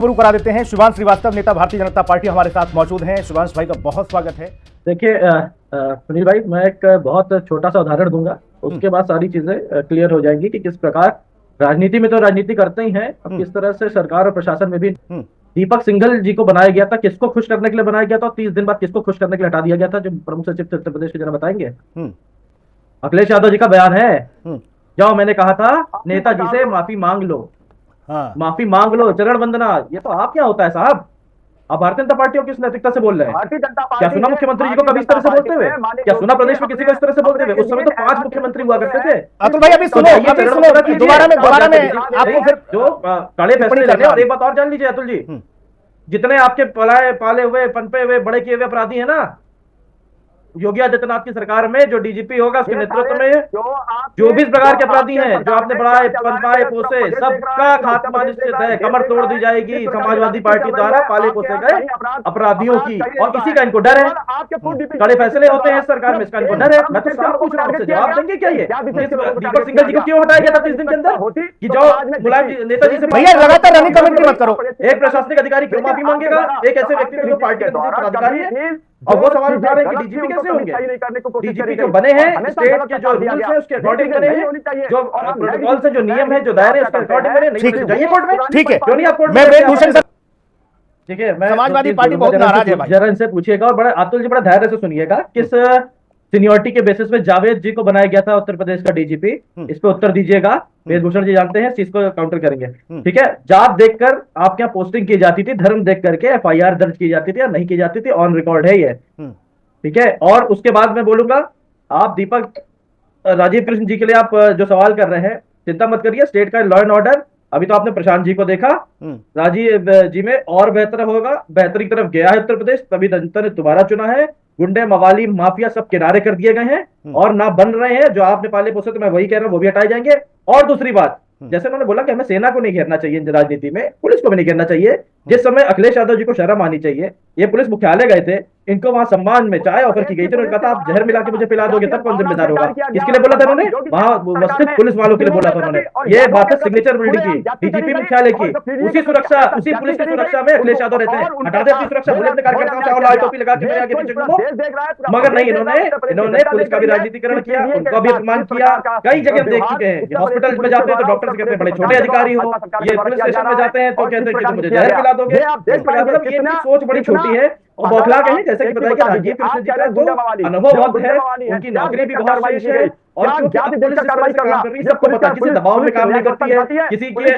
शुरू करा देते हैं। शुभांश श्रीवास्तव, नेता भारतीय जनता पार्टी, हमारे साथ मौजूद हैं। शुभांश भाई का बहुत स्वागत है। देखिए सुनील भाई, मैं एक बहुत छोटा सा उदाहरण दूंगा, उसके बाद सारी चीजें क्लियर हो जाएंगी कि किस प्रकार राजनीति में तो राजनीति करते ही हैं, अब किस तरह से सरकार और प्रशासन में भी दीपक सिंघल जी को बनाया गया था, किसको खुश करने के लिए बनाया गया था, 30 दिन बाद किसको खुश करने के लिए हटा दिया गया था, जो प्रमुख सचिव थे उत्तर प्रदेश के, जरा बताएंगे। अखिलेश यादव जी का बयान है, जाओ मैंने कहा था नेताजी से माफी मांग लो। माफी मांग लो, चरण वंदना, ये तो आप क्या होता है साहब? आप भारतीय जनता पार्टी किस नैतिकता से बोल रहे हैं? क्या सुना मुख्यमंत्री जी को कभी इस तरह से बोलते हुए? क्या सुना प्रदेश में किसी को इस तरह से बोलते हुए? उस समय तो 5 मुख्यमंत्री हुआ करते थे। अतुल भाई अभी सुनो दोबारा में आपको फिर जो कड़े फैसले लेने। और एक बात और जान लीजिए अतुल जी, जितने आपके पाले हुए पनपे हुए बड़े किए हुए अपराधी है ना, योगी आदित्यनाथ की सरकार में जो डीजीपी होगा उसके नेतृत्व में जो भी प्रकार के अपराधी हैं, जो आपने बढ़ाए पनपाए पोसे, सबका खात्मा निश्चित है। कमर तोड़ दी जाएगी समाजवादी पार्टी द्वारा पाले पोसे गए अपराधियों की, और इसी का इनको डर है। कड़े फैसले होते हैं सरकार में, इसका इनको डर है। मैं तो सवाल पूछ रहा हूं, आपसे जवाब देंगे क्या? ये दीपक सिंघल जी को क्यों हटाया गया था 30 दिन के अंदर कि जो मुलायम नेताजी से? भैया लगातार रनिंग कमेंट्री मत करो। एक प्रशासनिक अधिकारी क्यों माफी मांगेगा एक ऐसे व्यक्ति को जो पार्टी के पदाधिकारी है? और वो सवाल उठा रहे हैं कि डीजीपी कैसे होंगे? डीजीपी जो बने हैं स्टेट के जो रूल्स है उसके अकॉर्डिंग बने हैं, जो प्रोटोकॉल से जो नियम है, जो दायरे उसके अकॉर्डिंग बने। नहीं जाइए कोर्ट में, ठीक है, क्यों नहीं आप कोर्ट में? ठीक है, मैं समाजवादी पार्टी बहुत नाराज है भाई, जरा इनसे पूछिएगा। और बड़ा अतुल जी बड़ा धैर्य से सुनिएगा, किस सीनियरिटी के बेसिस पे जावेद जी को बनाया गया था उत्तर प्रदेश का डीजीपी, इस पे उत्तर दीजिएगा। वेदभूषण जी जानते हैं, इस चीज को काउंटर करेंगे। ठीक है, जात देखकर आपके यहाँ पोस्टिंग की जाती थी, धर्म देख करके एफआईआर दर्ज की जाती थी या नहीं की जाती थी, ऑन रिकॉर्ड है ये। ठीक है, और उसके बाद मैं बोलूंगा, आप दीपक राजीव कृष्ण जी के लिए आप जो सवाल कर रहे हैं, चिंता मत करिए, स्टेट का लॉ एंड ऑर्डर अभी तो आपने प्रशांत जी को देखा, राजीव जी में और बेहतर होगा, बेहतरी की तरफ गया है उत्तर प्रदेश, तभी जनता ने दोबारा चुना है। गुंडे मवाली माफिया सब किनारे कर दिए गए हैं और ना बन रहे हैं। जो आपने पाले पोसे, तो मैं वही कह रहा हूं, वो भी हटाए जाएंगे। और दूसरी बात, जैसे उन्होंने बोला कि हमें सेना को नहीं घेरना चाहिए राजनीति में, पुलिस को भी नहीं घेरना चाहिए। जिस समय अखिलेश यादव जी को शर्म आनी चाहिए, ये पुलिस मुख्यालय गए थे, इनको वहां सम्मान में चाय ऑफर की गई थी, उन्होंने कहा था आप जहर मिला के मुझे पिला दोगे तब कौन जिम्मेदार होगा? किसके लिए बोला था उन्होंने? वहां उपस्थित पुलिस वालों के लिए बोला था उन्होंने। ये बात है सिग्नेचर बिल्डिंग की, डीजीपी मुख्यालय की, उसी सुरक्षा, उसी पुलिस की सुरक्षा में अखिलेश यादव रहते हैं। हटा दे अपनी सुरक्षा, बोले अपने कार्यकर्ताओं से लाल टोपी लगा के मेरे आगे पीछे घूमो। मगर नहीं, इन्होंने पुलिस का भी राजनीतिकरण किया, उनका भी अपमान किया। कई जगह देख चुके हैं, हॉस्पिटल में जाते हैं तो डॉक्टर से कहते हैं बड़े छोटे अधिकारी हो, ये पुलिस स्टेशन में जाते हैं तो कहते हैं कि तुम मुझे जहर पिला दोगे। मतलब ये सोच बड़ी छोटी है और बौखला गए हैं। जैसे कि बताया कि राजीव कृष्ण जी का तो अनुभव है, उनकी नौकरी भी बहुत शेष है, और पुलिस इस तरह से काम कर रही है, सबको पता, किसी दबाव में काम नहीं करती है, किसी के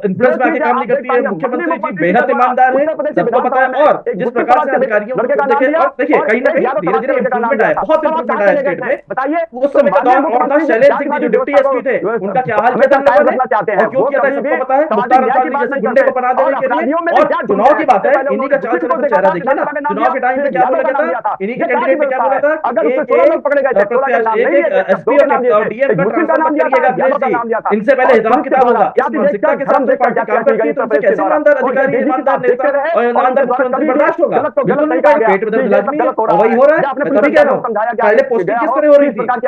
इन्फ्लुएंस में आके काम नहीं करती है। मुख्यमंत्री जी बेहद ईमानदार है, सबको पता है। और जिस प्रकार से अधिकारियों को देखिए, कहीं ना कहीं धीरे धीरे इंप्रूवमेंट आया, बहुत इंप्रूवमेंट आया स्टेट में। उस समय का दौर और था, शैलेश सिंह जी जो डिप्टी एसपी थे, उनका क्या हाल किया था लोगों ने और क्यों किया था सबको पता है। मुख्तार अंसारी जैसे गुंडे को बना देने के लिए, और चुनाव की बात है, इन्हीं का चाल चलन चेहरा देखिए ना, चुनाव के टाइम पे क्या बोला गया था, इन्हीं के कैंडिडेट पे क्या बोला था, एसपी और डीएम का ट्रांसफर मत करिएगा, इनसे पहले हिसाब किताब होगा। इस मानसिकता के साथ पार्टी काम करती है, तो उनसे कैसे ईमानदार अधिकारी, ईमानदार नेता और ईमानदार मुख्यमंत्री बर्दाश्त होगा? बिल्कुल नहीं पाएगा। पेट में दर्द लाजमी है और वही हो रहा है। मैं तभी कह रहा हूं, पहले पोस्टिंग किस तरह हो रही थी, आप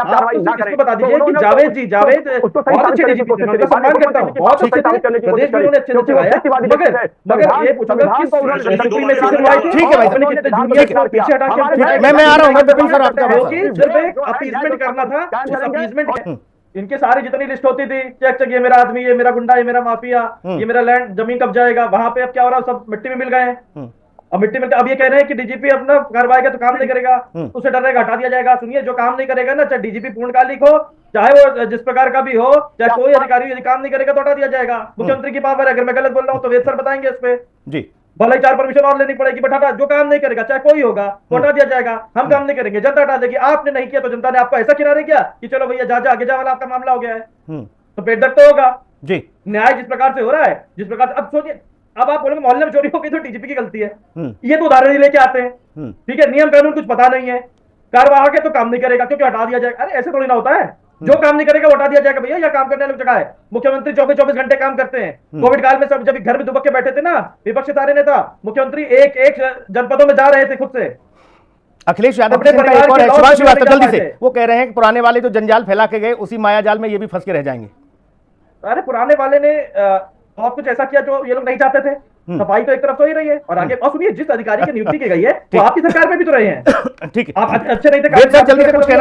किसको बता दीजिए कि जावेद बहुत अच्छे डीजीपी थे, उनका सम्मान करता हूं, बहुत अच्छे थे, प्रदेश में उन्होंने अच्छे से चलाया। मगर ये पूछूंगा किस डीजीपी में सीजन हुआ? ठीक है भाई, अपने कितने जूनियर को पीछे हटा के मैं आ रहा हूं, मैं बिल्कुल सर आपका सिर्फ एक अपीसमेंट करना था। उस अपीसमेंट इनके सारी जितनी लिस्ट होती थी, चेक ये मेरा आदमी, ये मेरा गुंडा, ये मेरा माफिया, ये मेरा लैंड जमीन कब जाएगा, वहां पे अब क्या हो रहा है, सब मिट्टी में मिल गए हैं। अब मिट्टी में अब ये कह रहे हैं कि डीजीपी अपना कार्रवाई का तो काम नहीं करेगा, उसे डर रहेगा, हटा दिया जाएगा। सुनिए, जो काम नहीं करेगा ना, चाहे डीजीपी पूर्णकालिक हो, चाहे वो जिस प्रकार का भी हो, चाहे कोई अधिकारी यदि काम नहीं करेगा तो हटा दिया जाएगा। मुख्यमंत्री की पावर है, अगर मैं गलत बोल रहा हूं तो वेद सर बताएंगे इस पे जी। भले 4 परमिशन और लेनी पड़ेगी, बट हटा, जो काम नहीं करेगा चाहे कोई होगा तो हटा दिया जाएगा। हम काम नहीं करेंगे, जनता हटा देगी। आपने नहीं किया तो जनता ने आपको ऐसा किनारे किया कि चलो भैया जा आगे जा वाला आपका मामला हो गया है, तो पेट दर्द तो होगा जी। न्याय जिस प्रकार से हो रहा है, जिस प्रकार से, अब सोचिए, अब आप बोलेंगे मोहल्ले में चोरी हो गई तो डीजीपी की गलती है, ये तो उदाहरण ही लेके आते हैं। ठीक है, नियम कानून कुछ पता नहीं है, कार्यवाहक है तो काम नहीं करेगा क्योंकि हटा दिया जाएगा। अरे ऐसे थोड़ी ना होता है, जो काम नहीं करेगा वो हटा दिया जाएगा। भैया यह काम करने वाली जगह है, मुख्यमंत्री 24 घंटे काम करते हैं। कोविड काल में सब जब घर में दुबक के बैठे थे ना विपक्ष के सारे नेता, मुख्यमंत्री एक जनपदों में जा रहे थे खुद से। अखिलेश यादव अपने परिवार के शुभांश श्रीवास्तव जल्दी से, वो कह रहे हैं कि पुराने वाले जो जंजाल फैला के गए उसी माया जाल में ये भी फंस के रह जाएंगे। अरे पुराने वाले ने बहुत कुछ ऐसा किया जो ये लोग नहीं चाहते थे। सफाई तो एक तरफ हो ही रही है, और आगे और सुनिए, जिस अधिकारी की नियुक्ति की गई है वो आपकी सरकार में भी तो रहे हैं। ठीक है, आप अच्छे नहीं थे, वेद साहब जल्दी से कुछ कहना